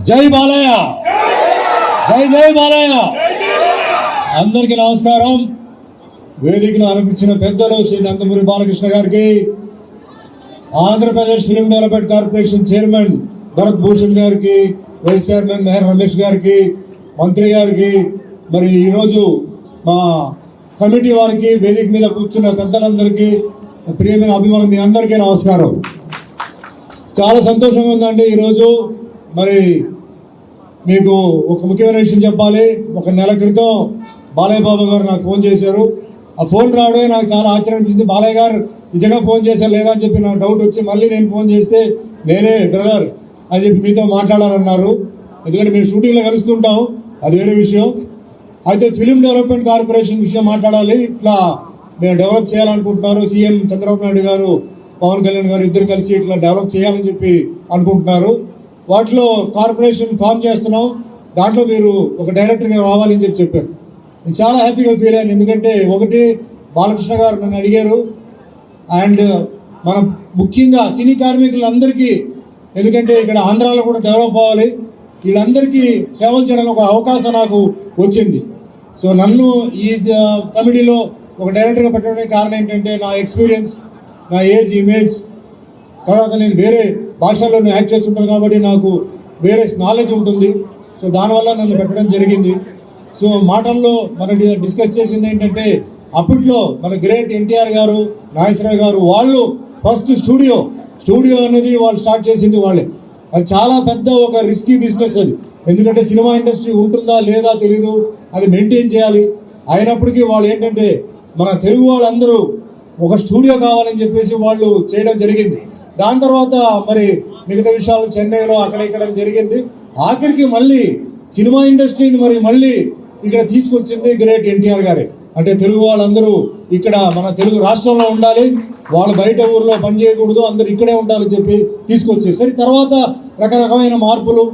జై బాలయ్య, జై జై బాలయ్య. అందరికీ నమస్కారం. వేదికను అనిపించిన పెద్దలు శ్రీ నందమూరి బాలకృష్ణ గారికి, Andhra Pradesh film development corporation chairman Bharat Bhushan గారికి, వైస్ చైర్మన్ మెహర్ రమేష్ గారికి, మంత్రి గారికి, మరి ఈరోజు మా కమిటీ వారికి, వేదిక మీద కూర్చున్న పెద్దలందరికీ, ప్రియమైన అభిమానులు, మీ అందరికీ నమస్కారం. చాలా సంతోషంగా ఉందండి. ఈరోజు మరి మీకు ఒక ముఖ్యమైన విషయం చెప్పాలి. ఒక నెల క్రితం బాలయ్య బాబు గారు నాకు ఫోన్ చేశారు. ఆ ఫోన్ రావడమే నాకు చాలా ఆశ్చర్యం అనిపించింది. బాలయ్య గారు నిజంగా ఫోన్ చేశారు లేదా అని చెప్పి నాకు డౌట్ వచ్చి మళ్ళీ నేను ఫోన్ చేస్తే నేనే బ్రదర్ అని చెప్పి మీతో మాట్లాడాలన్నారు. ఎందుకంటే మేము షూటింగ్లో కలుస్తుంటాం, అది వేరే విషయం. అయితే ఫిలిం డెవలప్మెంట్ కార్పొరేషన్ విషయం మాట్లాడాలి, ఇట్లా మేము డెవలప్ చేయాలనుకుంటున్నారు. సీఎం చంద్రబాబు నాయుడు గారు, పవన్ కళ్యాణ్ గారు ఇద్దరు కలిసి ఇట్లా డెవలప్ చేయాలని చెప్పి అనుకుంటున్నారు. వాటిలో కార్పొరేషన్ ఫామ్ చేస్తున్నాం, దాంట్లో మీరు ఒక డైరెక్టర్గా రావాలని చెప్పారు. నేను చాలా హ్యాపీగా ఫీల్ అయ్యాను. ఎందుకంటే ఒకటి, బాలకృష్ణ గారు నన్ను అడిగారు, అండ్ మన ముఖ్యంగా సినీ కార్మికులందరికీ, ఎందుకంటే ఇక్కడ ఆంధ్రాలో కూడా డెవలప్ అవ్వాలి, వీళ్ళందరికీ సేవలు చేయడానికి ఒక అవకాశం నాకు వచ్చింది. సో నన్ను ఈ కమిటీలో ఒక డైరెక్టర్గా పెట్టడానికి కారణం ఏంటంటే నా ఎక్స్పీరియన్స్, నా ఏజ్, ఇమేజ్, తర్వాత నేను వేరే భాషల్లో యాక్ట్ చేస్తుంటాను కాబట్టి నాకు వేరే నాలెడ్జ్ ఉంటుంది. సో దానివల్ల నన్ను పెట్టడం జరిగింది. సో మాటల్లో మనం డిస్కస్ చేసింది ఏంటంటే, అప్పట్లో మన గ్రేట్ ఎన్టీఆర్ గారు, నాగేశ్వరరావు గారు, వాళ్ళు ఫస్ట్ స్టూడియో అనేది వాళ్ళు స్టార్ట్ చేసింది వాళ్ళే. అది చాలా పెద్ద ఒక రిస్కీ బిజినెస్ అది. ఎందుకంటే సినిమా ఇండస్ట్రీ ఉంటుందా లేదా తెలీదు, అది మెయింటైన్ చేయాలి. అయినప్పటికీ వాళ్ళు ఏంటంటే మన తెలుగు వాళ్ళందరూ ఒక స్టూడియో కావాలని చెప్పేసి వాళ్ళు చేయడం జరిగింది. దాని తర్వాత మరి మిగతా విషయాలు చెన్నైలో అక్కడ ఇక్కడ జరిగింది. ఆఖరికి మళ్ళీ సినిమా ఇండస్ట్రీని మళ్ళీ ఇక్కడ తీసుకొచ్చింది గ్రేట్ ఎన్టీఆర్ గారే. అంటే తెలుగు వాళ్ళందరూ ఇక్కడ మన తెలుగు రాష్ట్రంలో ఉండాలి, వాళ్ళు బయట ఊర్లో పనిచేయకూడదు, అందరూ ఇక్కడే ఉండాలని చెప్పి తీసుకొచ్చారు. సరే, తర్వాత రకరకమైన మార్పులు,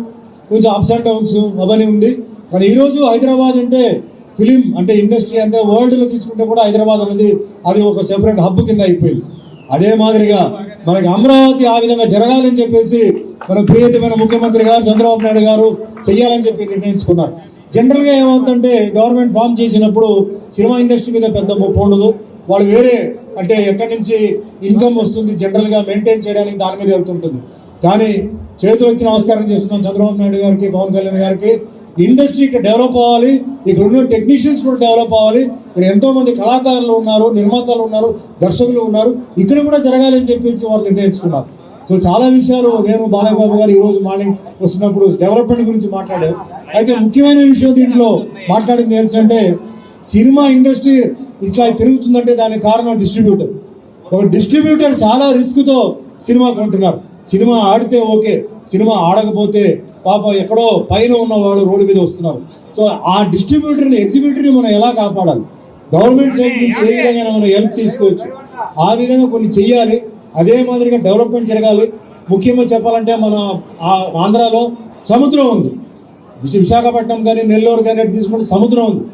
కొంచెం అప్స్ అండ్ డౌన్స్ అవన్నీ ఉంది. కానీ ఈరోజు హైదరాబాద్ అంటే ఫిలిం అంటే ఇండస్ట్రీ అంటే వరల్డ్లో తీసుకుంటే కూడా హైదరాబాద్ అనేది అది ఒక సెపరేట్ హబ్ కింద అయిపోయింది. అదే మాదిరిగా మనకి అమరావతి ఆ విధంగా జరగాలని చెప్పేసి మన ప్రియతమైన ముఖ్యమంత్రి గారు చంద్రబాబు నాయుడు గారు చెయ్యాలని చెప్పి నిర్ణయించుకున్నారు. జనరల్గా ఏమవుతుందంటే గవర్నమెంట్ ఫామ్ చేసినప్పుడు సినిమా ఇండస్ట్రీ మీద పెద్ద ముప్పు ఉండదు. వాళ్ళు వేరే అంటే ఎక్కడి నుంచి ఇన్కమ్ వస్తుంది జనరల్గా మెయింటైన్ చేయడానికి దాని మీద వెళ్తుంటుంది. కానీ చేతులు ఎత్తి నమస్కారం చేస్తున్నాం చంద్రబాబు నాయుడు గారికి, పవన్ కళ్యాణ్ గారికి. ఇండస్ట్రీ ఇక్కడ డెవలప్ అవ్వాలి, ఇక్కడ ఉన్న టెక్నీషియన్స్ కూడా డెవలప్ అవ్వాలి. ఇక్కడ ఎంతో మంది కళాకారులు ఉన్నారు, నిర్మాతలు ఉన్నారు, దర్శకులు ఉన్నారు, ఇక్కడ కూడా జరగాలని చెప్పేసి వాళ్ళు నిర్ణయించుకున్నారు. సో చాలా విషయాలు నేను బాలయ్య బాబు గారు ఈరోజు మార్నింగ్ వస్తున్నప్పుడు డెవలప్మెంట్ గురించి మాట్లాడారు. అయితే ముఖ్యమైన విషయం దీంట్లో మాట్లాడింది ఏంటంటే, సినిమా ఇండస్ట్రీ ఇట్లా తిరుగుతుందంటే దానికి కారణం డిస్ట్రిబ్యూటర్. ఒక డిస్ట్రిబ్యూటర్ చాలా రిస్క్తో సినిమా కొంటున్నారు. సినిమా ఆడితే ఓకే, సినిమా ఆడకపోతే పాపం ఎక్కడో పైన ఉన్నవాళ్ళు రోడ్డు మీద వస్తున్నారు. సో ఆ డిస్ట్రిబ్యూటర్ని, ఎగ్జిబ్యూటర్ని మనం ఎలా కాపాడాలి, గవర్నమెంట్ సైడ్ నుంచి ఏ విధంగా మనం హెల్ప్ తీసుకోవచ్చు, ఆ విధంగా కొన్ని చెయ్యాలి. అదే మాదిరిగా డెవలప్మెంట్ జరగాలి. ముఖ్యంగా చెప్పాలంటే మన ఆంధ్రాలో సముద్రం ఉంది, విశాఖపట్నం కానీ నెల్లూరు కానీ తీసుకుంటే సముద్రం ఉంది,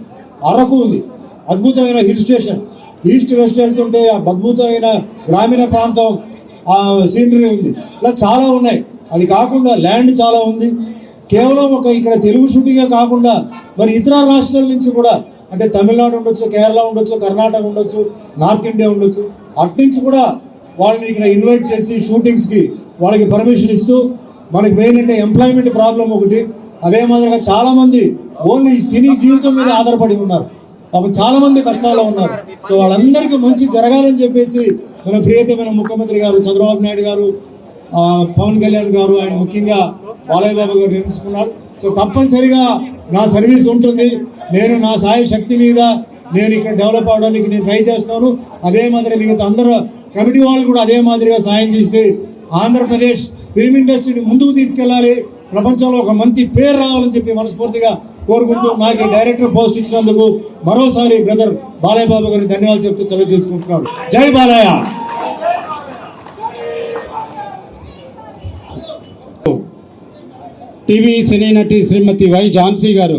అరకు ఉంది, అద్భుతమైన హిల్ స్టేషన్, ఈస్ట్ వెస్ట్ వెళ్తుంటే అద్భుతమైన గ్రామీణ ప్రాంతం ఆ సీనరీ ఉంది. ఇలా చాలా ఉన్నాయి. అది కాకుండా ల్యాండ్ చాలా ఉంది. కేవలం ఒక ఇక్కడ తెలుగు షూటింగే కాకుండా మరి ఇతర రాష్ట్రాల నుంచి కూడా, అంటే తమిళనాడు ఉండొచ్చు, కేరళ ఉండొచ్చు, కర్ణాటక ఉండొచ్చు, నార్త్ ఇండియా ఉండొచ్చు, అట్నుంచి కూడా వాళ్ళని ఇక్కడ ఇన్వైట్ చేసి షూటింగ్స్కి వాళ్ళకి పర్మిషన్ ఇస్తూ, మనకి మెయిన్ అంటే ఎంప్లాయ్మెంట్ ప్రాబ్లం ఒకటి. అదే మాదిరిగా చాలామంది ఓన్లీ సినీ జీవితం మీద ఆధారపడి ఉన్నారు, పాపం చాలామంది కష్టాల్లో ఉన్నారు. సో వాళ్ళందరికీ మంచి జరగాలని చెప్పేసి మన ప్రియతమైన ముఖ్యమంత్రి గారు చంద్రబాబు నాయుడు గారు, పవన్ కళ్యాణ్ గారు, ఆయన ముఖ్యంగా బాలయ్య బాబు గారు నిర్ణయించుకున్నారు. సో తప్పనిసరిగా నా సర్వీస్ ఉంటుంది, నేను నా సాయ శక్తి మీద నేను ఇక్కడ డెవలప్ అవడానికి నేను ట్రై చేస్తున్నాను. అదే మాదిరి మిగతా అందరూ కమిటీ వాళ్ళు కూడా అదే మాదిరిగా సాయం చేసి ఆంధ్రప్రదేశ్ ఫిలిం ఇండస్ట్రీని ముందుకు తీసుకెళ్ళాలి, ప్రపంచంలో ఒక మంచి పేరు రావాలని చెప్పి మనస్ఫూర్తిగా కోరుకుంటూ నాకు డైరెక్టర్ పోస్ట్ ఇచ్చినందుకు మరోసారి బ్రదర్ బాలయ్య బాబు గారికి ధన్యవాదాలు చెప్తూ సెలవు చేసుకుంటున్నాను. జై బాలయ్య. టీవీ సినీ నటి శ్రీమతి వై ఝాన్సీ గారు